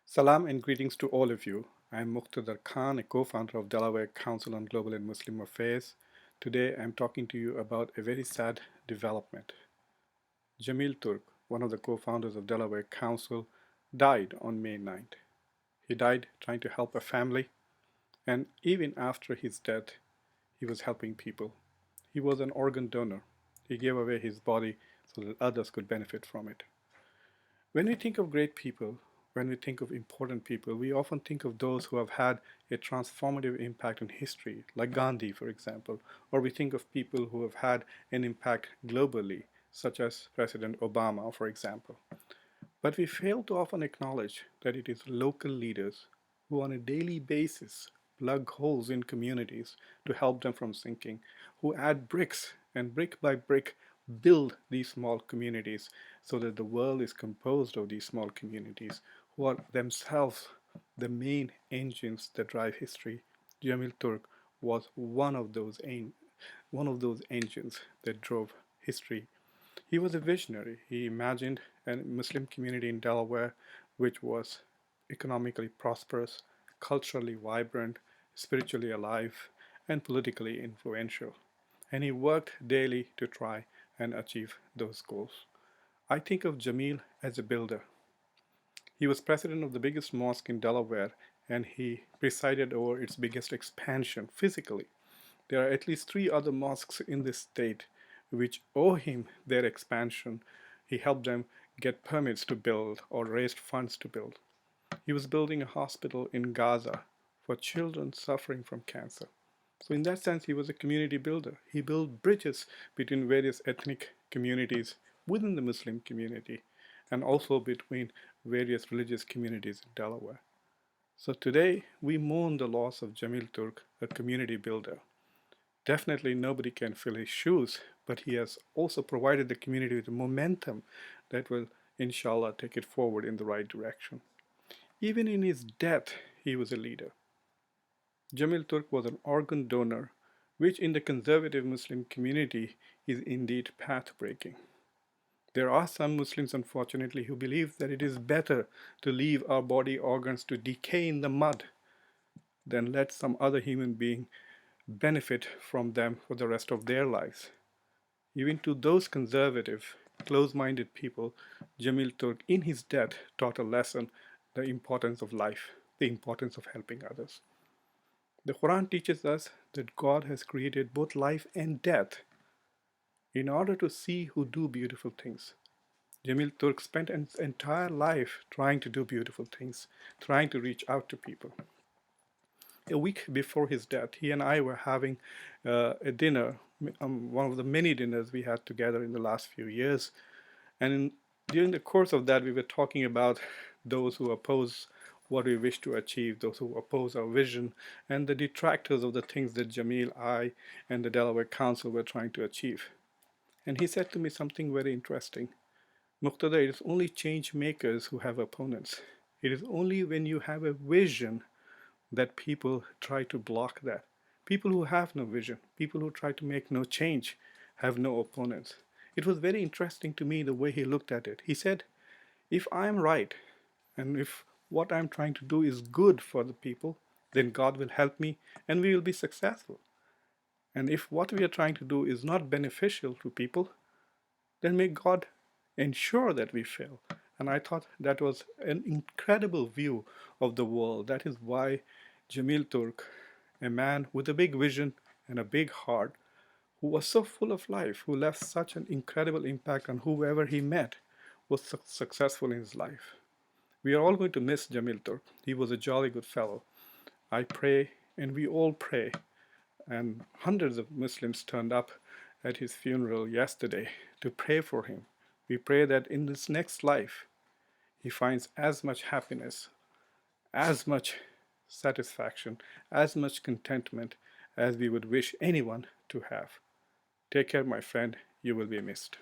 Salam and greetings to all of you. I'm Muqtadar Khan, a co-founder of Delaware Council on Global and Muslim Affairs. Today I'm talking to you about a very sad development. Jamil Tourk, one of the co-founders of Delaware Council, died on May 9th. He died trying to help a family, and even after his death, he was helping people. He was an organ donor. He gave away his body so that others could benefit from it. When we think of great people, when we think of important people, we often think of those who have had a transformative impact in history, like Gandhi, for example, or we think of people who have had an impact globally, such as President Obama, for example. But we fail to often acknowledge that it is local leaders who, on a daily basis, plug holes in communities to help them from sinking, who add bricks and brick by brick build these small communities so that the world is composed of these small communities who are themselves the main engines that drive history. Jamil Turk was one of those engines that drove history. He was a visionary. He imagined a Muslim community in Delaware which was economically prosperous, culturally vibrant, spiritually alive, and politically influential. And he worked daily to try and achieve those goals. I think of Jamil as a builder. He was president of the biggest mosque in Delaware, and he presided over its biggest expansion physically. There are at least three other mosques in this state which owe him their expansion. He helped them get permits to build or raised funds to build. He was building a hospital in Gaza for children suffering from cancer. So, in that sense, he was a community builder. He built bridges between various ethnic communities within the Muslim community and also between various religious communities in Delaware. So, today we mourn the loss of Jamil Turk, a community builder. Definitely nobody can fill his shoes, but he has also provided the community with momentum that will, inshallah, take it forward in the right direction. Even in his death, he was a leader. Jamil Turk was an organ donor, which in the conservative Muslim community is indeed path-breaking. There are some Muslims, unfortunately, who believe that it is better to leave our body organs to decay in the mud than let some other human being benefit from them for the rest of their lives. Even to those conservative, close-minded people, Jamil Turk, in his death, taught a lesson: the importance of life, the importance of helping others. The Quran teaches us that God has created both life and death in order to see who do beautiful things. Jamil Turk spent an entire life trying to do beautiful things, trying to reach out to people. A week before his death, he and I were having a dinner, one of the many dinners we had together in the last few years. And during the course of that, we were talking about those who oppose what we wish to achieve, those who oppose our vision, and the detractors of the things that Jamil, I, and the Delaware Council were trying to achieve. And he said to me something very interesting. Muqtada, it is only change makers who have opponents. It is only when you have a vision that people try to block that. People who have no vision, people who try to make no change, have no opponents. It was very interesting to me the way he looked at it. He said, if I'm right, and if what I'm trying to do is good for the people, then God will help me and we will be successful. And if what we are trying to do is not beneficial to people, then may God ensure that we fail. And I thought that was an incredible view of the world. That is why Jamil Turk, a man with a big vision and a big heart, who was so full of life, who left such an incredible impact on whoever he met, was successful in his life. We are all going to miss Jamil Turk. He was a jolly good fellow. I pray, and we all pray, and hundreds of Muslims turned up at his funeral yesterday to pray for him. We pray that in this next life, he finds as much happiness, as much satisfaction, as much contentment as we would wish anyone to have. Take care, my friend. You will be missed.